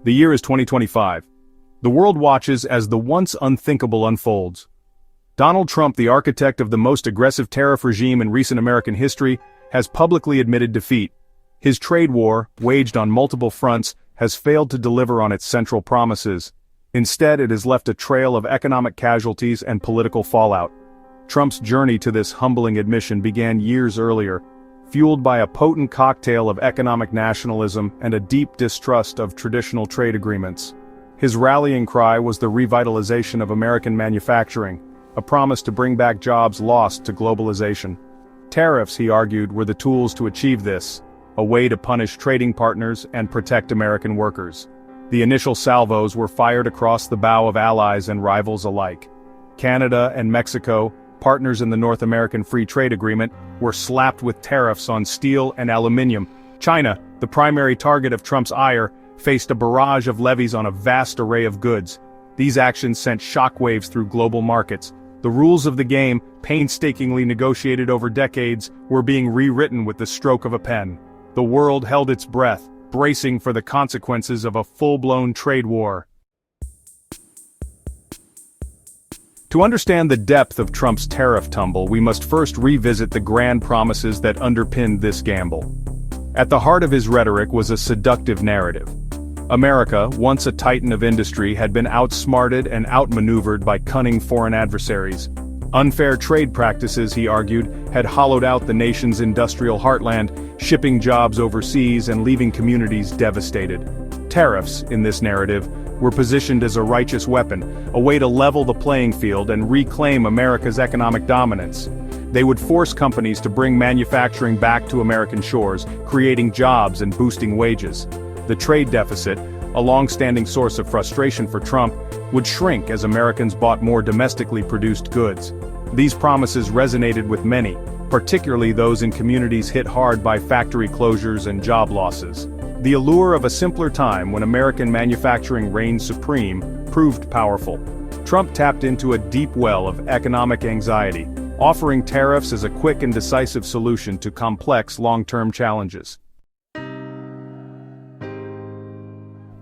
The year is 2025. The world watches as the once unthinkable unfolds. Donald Trump, the architect of the most aggressive tariff regime in recent American history, has publicly admitted defeat. His trade war, waged on multiple fronts, has failed to deliver on its central promises. Instead, it has left a trail of economic casualties and political fallout. Trump's journey to this humbling admission began years earlier, fueled by a potent cocktail of economic nationalism and a deep distrust of traditional trade agreements. His rallying cry was the revitalization of American manufacturing, a promise to bring back jobs lost to globalization. Tariffs, he argued, were the tools to achieve this, a way to punish trading partners and protect American workers. The initial salvos were fired across the bow of allies and rivals alike. Canada and Mexico, partners in the North American Free Trade Agreement, were slapped with tariffs on steel and aluminum. China, the primary target of Trump's ire, faced a barrage of levies on a vast array of goods. These actions sent shockwaves through global markets. The rules of the game, painstakingly negotiated over decades, were being rewritten with the stroke of a pen. The world held its breath, bracing for the consequences of a full-blown trade war. To understand the depth of Trump's tariff tumble, we must first revisit the grand promises that underpinned this gamble. At the heart of his rhetoric was a seductive narrative. America, once a titan of industry, had been outsmarted and outmaneuvered by cunning foreign adversaries. Unfair trade practices, he argued, had hollowed out the nation's industrial heartland, shipping jobs overseas and leaving communities devastated. Tariffs, in this narrative, were positioned as a righteous weapon, a way to level the playing field and reclaim America's economic dominance. They would force companies to bring manufacturing back to American shores, creating jobs and boosting wages. The trade deficit, a long-standing source of frustration for Trump, would shrink as Americans bought more domestically produced goods. These promises resonated with many, particularly those in communities hit hard by factory closures and job losses. The allure of a simpler time when American manufacturing reigned supreme proved powerful. Trump tapped into a deep well of economic anxiety, offering tariffs as a quick and decisive solution to complex long-term challenges.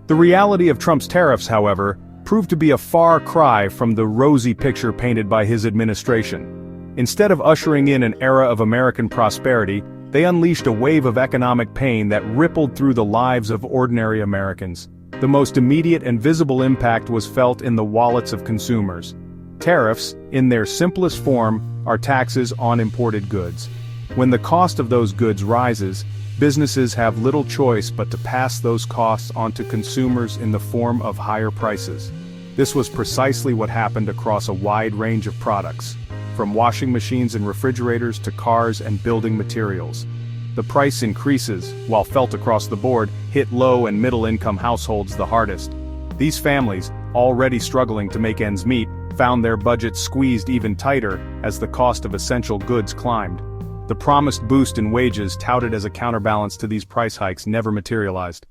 The reality of Trump's tariffs, however, proved to be a far cry from the rosy picture painted by his administration. Instead of ushering in an era of American prosperity, they unleashed a wave of economic pain that rippled through the lives of ordinary Americans. The most immediate and visible impact was felt in the wallets of consumers. Tariffs, in their simplest form, are taxes on imported goods. When the cost of those goods rises, businesses have little choice but to pass those costs on to consumers in the form of higher prices. This was precisely what happened across a wide range of products, from washing machines and refrigerators to cars and building materials. The price increases, while felt across the board, hit low and middle-income households the hardest. These families, already struggling to make ends meet, found their budgets squeezed even tighter as the cost of essential goods climbed. The promised boost in wages touted as a counterbalance to these price hikes never materialized.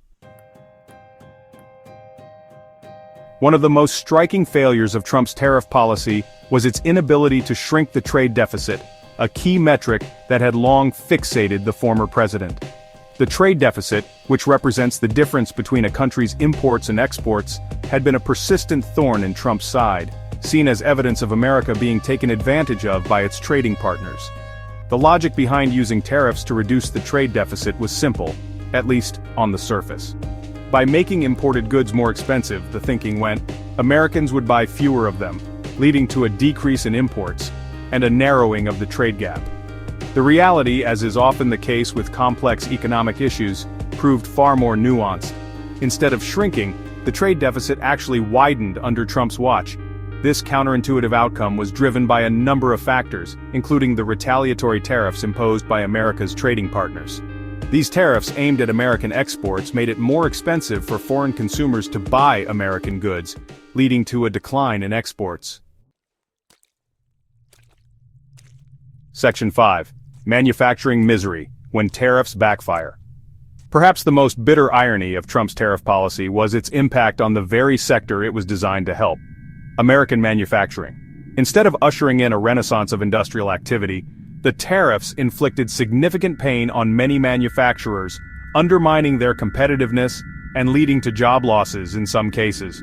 One of the most striking failures of Trump's tariff policy was its inability to shrink the trade deficit, a key metric that had long fixated the former president. The trade deficit, which represents the difference between a country's imports and exports, had been a persistent thorn in Trump's side, seen as evidence of America being taken advantage of by its trading partners. The logic behind using tariffs to reduce the trade deficit was simple, at least on the surface. By making imported goods more expensive, the thinking went, Americans would buy fewer of them, leading to a decrease in imports and a narrowing of the trade gap. The reality, as is often the case with complex economic issues, proved far more nuanced. Instead of shrinking, the trade deficit actually widened under Trump's watch. This counterintuitive outcome was driven by a number of factors, including the retaliatory tariffs imposed by America's trading partners. These tariffs aimed at American exports made it more expensive for foreign consumers to buy American goods, leading to a decline in exports. Section 5. Manufacturing Misery, When Tariffs Backfire. Perhaps the most bitter irony of Trump's tariff policy was its impact on the very sector it was designed to help: American manufacturing. Instead of ushering in a renaissance of industrial activity, the tariffs inflicted significant pain on many manufacturers, undermining their competitiveness and leading to job losses in some cases.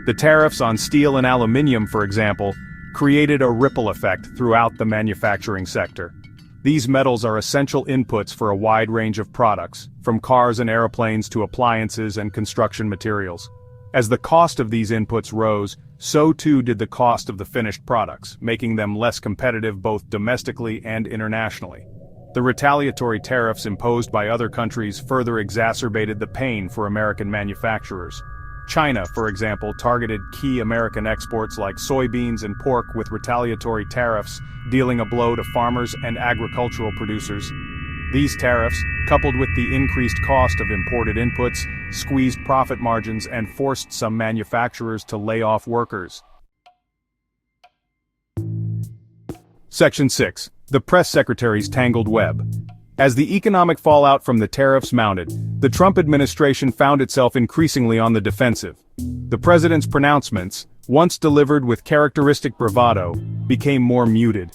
The tariffs on steel and aluminum, for example, created a ripple effect throughout the manufacturing sector. These metals are essential inputs for a wide range of products, from cars and airplanes to appliances and construction materials. As the cost of these inputs rose, so too did the cost of the finished products, making them less competitive both domestically and internationally. The retaliatory tariffs imposed by other countries further exacerbated the pain for American manufacturers. China, for example, targeted key American exports like soybeans and pork with retaliatory tariffs, dealing a blow to farmers and agricultural producers. These tariffs, coupled with the increased cost of imported inputs, squeezed profit margins and forced some manufacturers to lay off workers. Section 6. The Press Secretary's Tangled Web. As the economic fallout from the tariffs mounted, the Trump administration found itself increasingly on the defensive. The president's pronouncements, once delivered with characteristic bravado, became more muted.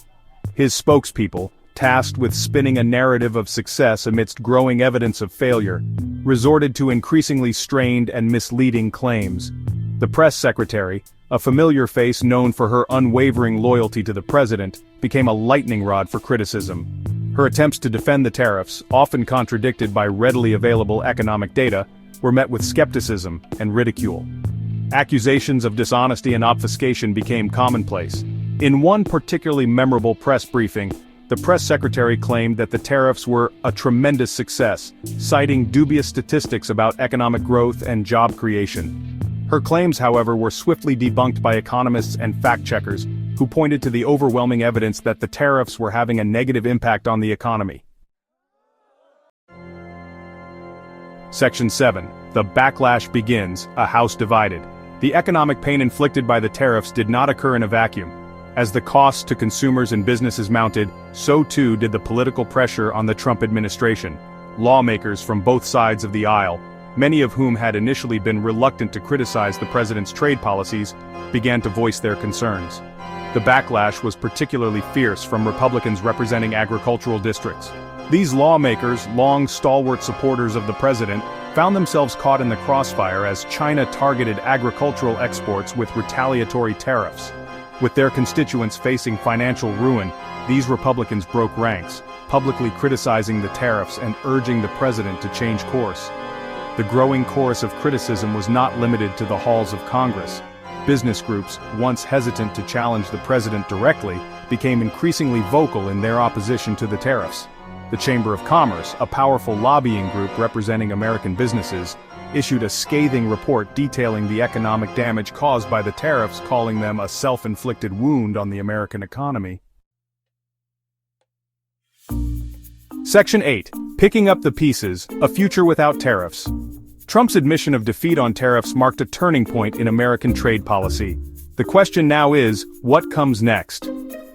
His spokespeople, tasked with spinning a narrative of success amidst growing evidence of failure, resorted to increasingly strained and misleading claims. The press secretary, a familiar face known for her unwavering loyalty to the president, became a lightning rod for criticism. Her attempts to defend the tariffs, often contradicted by readily available economic data, were met with skepticism and ridicule. Accusations of dishonesty and obfuscation became commonplace. In one particularly memorable press briefing, the press secretary claimed that the tariffs were a tremendous success, citing dubious statistics about economic growth and job creation. Her claims, however, were swiftly debunked by economists and fact-checkers, who pointed to the overwhelming evidence that the tariffs were having a negative impact on the economy. Section 7. The Backlash Begins, a House Divided. The economic pain inflicted by the tariffs did not occur in a vacuum. As the costs to consumers and businesses mounted, so too did the political pressure on the Trump administration. Lawmakers from both sides of the aisle, many of whom had initially been reluctant to criticize the president's trade policies, began to voice their concerns. The backlash was particularly fierce from Republicans representing agricultural districts. These lawmakers, long stalwart supporters of the president, found themselves caught in the crossfire as China targeted agricultural exports with retaliatory tariffs. With their constituents facing financial ruin, these Republicans broke ranks, publicly criticizing the tariffs and urging the president to change course. The growing chorus of criticism was not limited to the halls of Congress. Business groups, once hesitant to challenge the president directly, became increasingly vocal in their opposition to the tariffs. The Chamber of Commerce, a powerful lobbying group representing American businesses, issued a scathing report detailing the economic damage caused by the tariffs, calling them a self-inflicted wound on the American economy. Section 8. Picking up the pieces, a future without tariffs. Trump's admission of defeat on tariffs marked a turning point in American trade policy. The question now is, what comes next?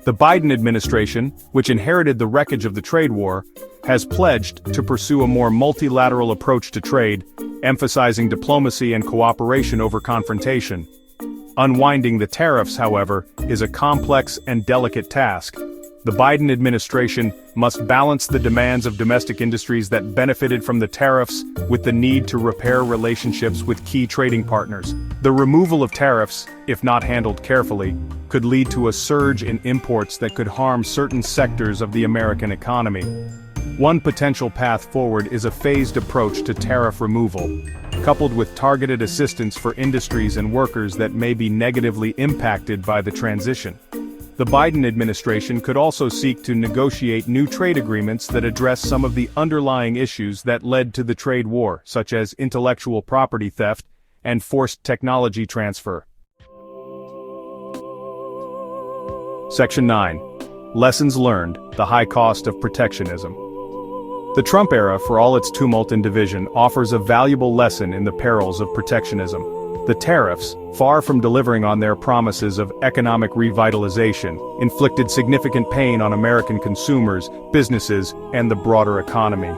The Biden administration, which inherited the wreckage of the trade war, has pledged to pursue a more multilateral approach to trade, emphasizing diplomacy and cooperation over confrontation. Unwinding the tariffs, however, is a complex and delicate task. The Biden administration must balance the demands of domestic industries that benefited from the tariffs with the need to repair relationships with key trading partners. The removal of tariffs, if not handled carefully, could lead to a surge in imports that could harm certain sectors of the American economy. One potential path forward is a phased approach to tariff removal, coupled with targeted assistance for industries and workers that may be negatively impacted by the transition. The Biden administration could also seek to negotiate new trade agreements that address some of the underlying issues that led to the trade war, such as intellectual property theft and forced technology transfer. Section 9. Lessons learned, the high cost of protectionism. The Trump era, for all its tumult and division, offers a valuable lesson in the perils of protectionism. The tariffs, far from delivering on their promises of economic revitalization, inflicted significant pain on American consumers, businesses, and the broader economy.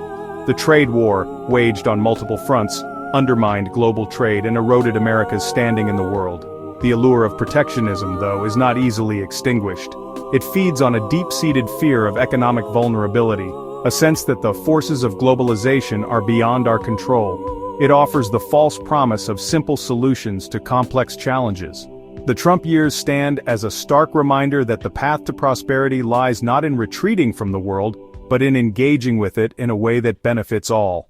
The trade war, waged on multiple fronts, undermined global trade and eroded America's standing in the world. The allure of protectionism, though, is not easily extinguished. It feeds on a deep-seated fear of economic vulnerability, a sense that the forces of globalization are beyond our control. It offers the false promise of simple solutions to complex challenges. The Trump years stand as a stark reminder that the path to prosperity lies not in retreating from the world, but in engaging with it in a way that benefits all.